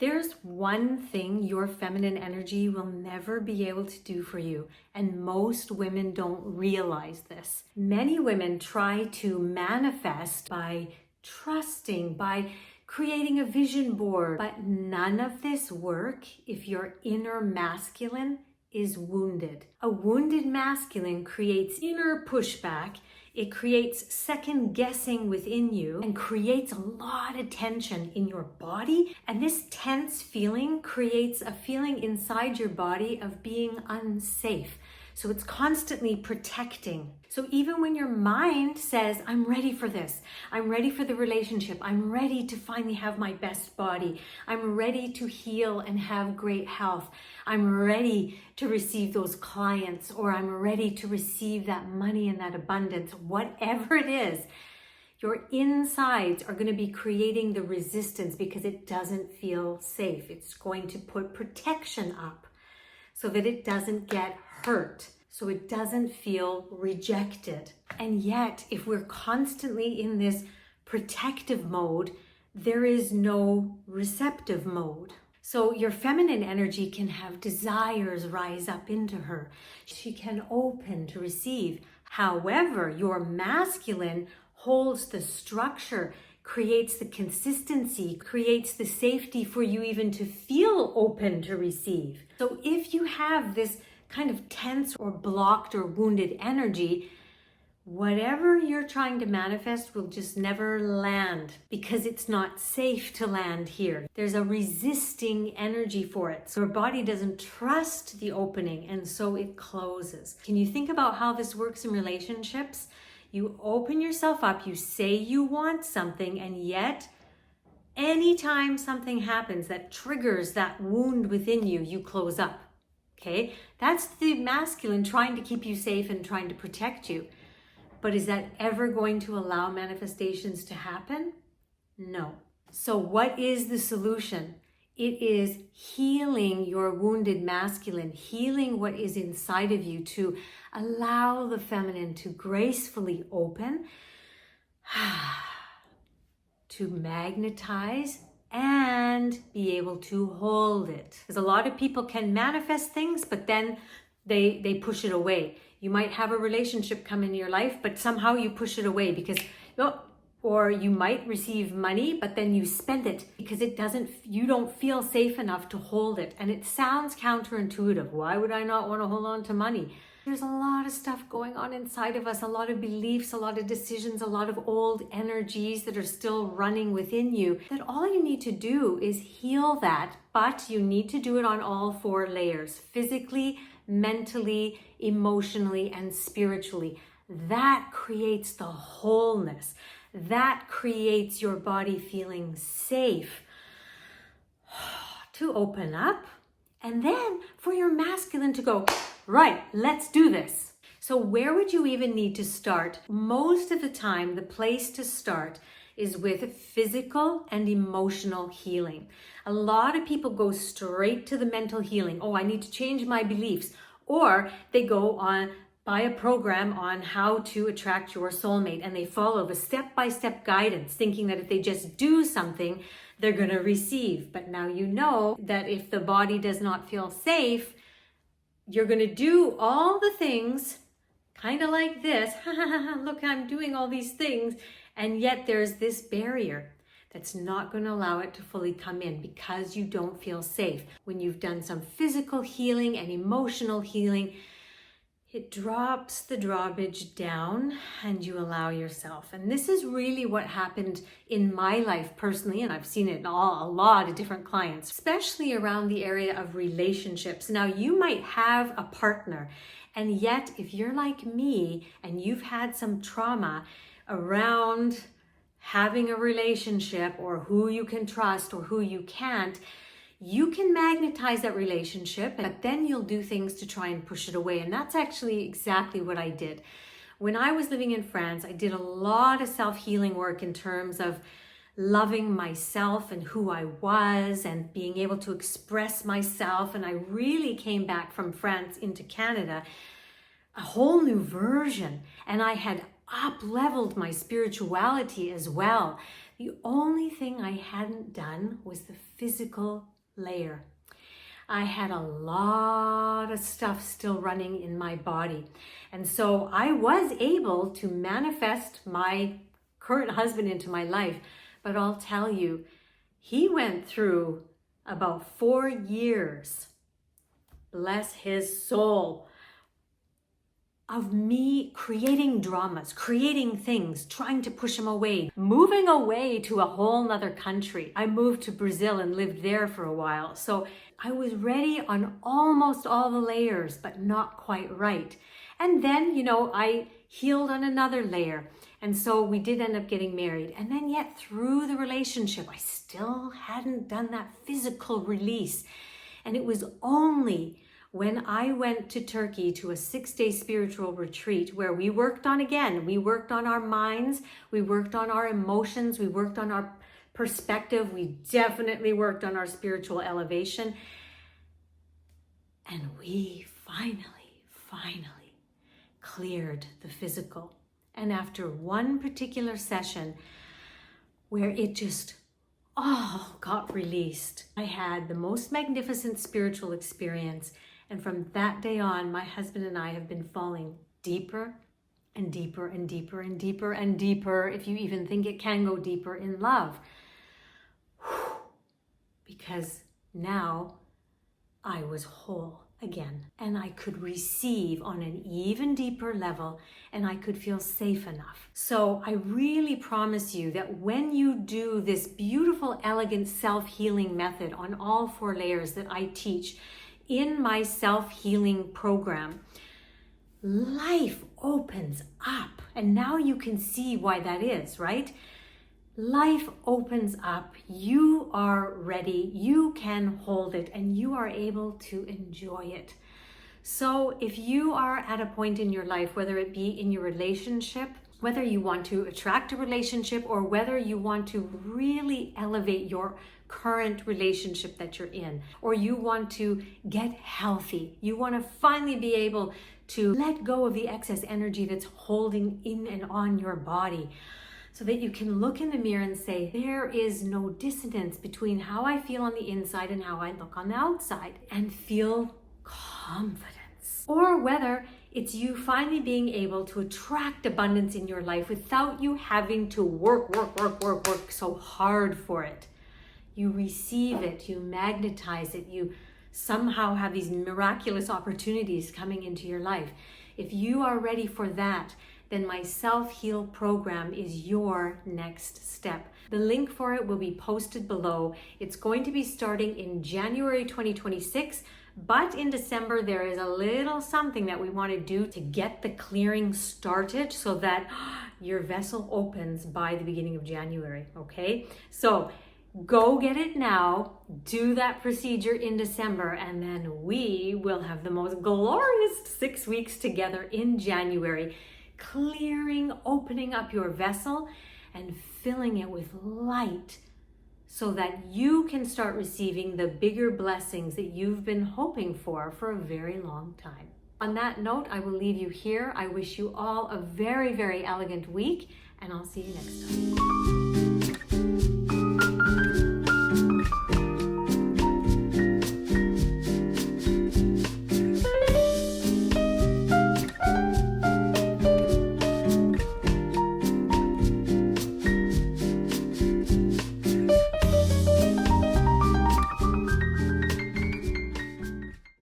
There's one thing your feminine energy will never be able to do for you, and most women don't realize this. Many women try to manifest by trusting, by creating a vision board, but none of this work if your inner masculine is wounded. A wounded masculine creates inner pushback. It creates second guessing within you and creates a lot of tension in your body. And this tense feeling creates a feeling inside your body of being unsafe. So it's constantly protecting. So even when your mind says, I'm ready for this, I'm ready for the relationship, I'm ready to finally have my best body, I'm ready to heal and have great health, I'm ready to receive those clients, or I'm ready to receive that money and that abundance, whatever it is, your insides are going to be creating the resistance because it doesn't feel safe. It's going to put protection up so that it doesn't get hurt, so it doesn't feel rejected. And yet, if we're constantly in this protective mode, there is no receptive mode. So your feminine energy can have desires rise up into her. She can open to receive. However, your masculine holds the structure, creates the consistency, creates the safety for you even to feel open to receive. So if you have this kind of tense or blocked or wounded energy, whatever you're trying to manifest will just never land because it's not safe to land here. There's a resisting energy for it. So your body doesn't trust the opening, and so it closes. Can you think about how this works in relationships? You open yourself up, you say you want something, and yet anytime something happens that triggers that wound within you, you close up. Okay? That's the masculine trying to keep you safe and trying to protect you. But is that ever going to allow manifestations to happen? No. So what is the solution? It is healing your wounded masculine, healing what is inside of you to allow the feminine to gracefully open, to magnetize, and be able to hold it. Because a lot of people can manifest things, but then they push it away. You might have a relationship come into your life, but somehow you push it away because, or you might receive money, but then you spend it because you don't feel safe enough to hold it. And it sounds counterintuitive. Why would I not want to hold on to money? There's a lot of stuff going on inside of us, a lot of beliefs, a lot of decisions, a lot of old energies that are still running within you, that all you need to do is heal that, but you need to do it on all 4 layers: physically, mentally, emotionally, and spiritually. That creates the wholeness. That creates your body feeling safe to open up, and then for your masculine to go, right, let's do this. So where would you even need to start? Most of the time, the place to start is with physical and emotional healing. A lot of people go straight to the mental healing. Oh, I need to change my beliefs. Or they go on, buy a program on how to attract your soulmate, and they follow the step-by-step guidance, thinking that if they just do something, they're going to receive. But now you know that if the body does not feel safe, you're going to do all the things kind of like this. Look, I'm doing all these things. And yet there's this barrier that's not going to allow it to fully come in because you don't feel safe. When you've done some physical healing and emotional healing, it drops the drawbridge down and you allow yourself. And this is really what happened in my life personally, and I've seen it in a lot of different clients, especially around the area of relationships. Now, you might have a partner, and yet if you're like me and you've had some trauma around having a relationship or who you can trust or who you can't, you can magnetize that relationship, but then you'll do things to try and push it away. And that's actually exactly what I did. When I was living in France, I did a lot of self-healing work in terms of loving myself and who I was and being able to express myself. And I really came back from France into Canada a whole new version. And I had up-leveled my spirituality as well. The only thing I hadn't done was the physical layer. I had a lot of stuff still running in my body. And so I was able to manifest my current husband into my life. But I'll tell you, he went through about 4 years, bless his soul, of me creating dramas, creating things, trying to push him away, moving away to a whole nother country. I moved to Brazil and lived there for a while. So I was ready on almost all the layers, but not quite right. And then, I healed on another layer. And so we did end up getting married. And then yet through the relationship, I still hadn't done that physical release. And it was only when I went to Turkey to a 6-day spiritual retreat where we worked on our minds, we worked on our emotions, we worked on our perspective, we definitely worked on our spiritual elevation. And we finally cleared the physical. And after one particular session where it just all got released, I had the most magnificent spiritual experience. And from that day on, my husband and I have been falling deeper and deeper and deeper and deeper and deeper, if you even think it can go deeper, in love. Because now I was whole again, and I could receive on an even deeper level, and I could feel safe enough. So I really promise you that when you do this beautiful, elegant self-healing method on all 4 layers that I teach in my self-healing program, life opens up. And now you can see why that is, right? Life opens up, you are ready, you can hold it, and you are able to enjoy it. So if you are at a point in your life, whether it be in your relationship, whether you want to attract a relationship, or whether you want to really elevate your current relationship that you're in, or you want to get healthy, you want to finally be able to let go of the excess energy that's holding in and on your body, so that you can look in the mirror and say, there is no dissonance between how I feel on the inside and how I look on the outside, and feel confidence. Or whether it's you finally being able to attract abundance in your life without you having to work so hard for it. You receive it, you magnetize it, you somehow have these miraculous opportunities coming into your life. If you are ready for that, then my self-heal program is your next step. The link for it will be posted below. It's going to be starting in January 2026, but in December there is a little something that we want to do to get the clearing started so that your vessel opens by the beginning of January, okay? So go get it now, do that procedure in December, and then we will have the most glorious 6 weeks together in January, clearing, opening up your vessel and filling it with light so that you can start receiving the bigger blessings that you've been hoping for a very long time. On that note, I will leave you here. I wish you all a very, very elegant week, and I'll see you next time.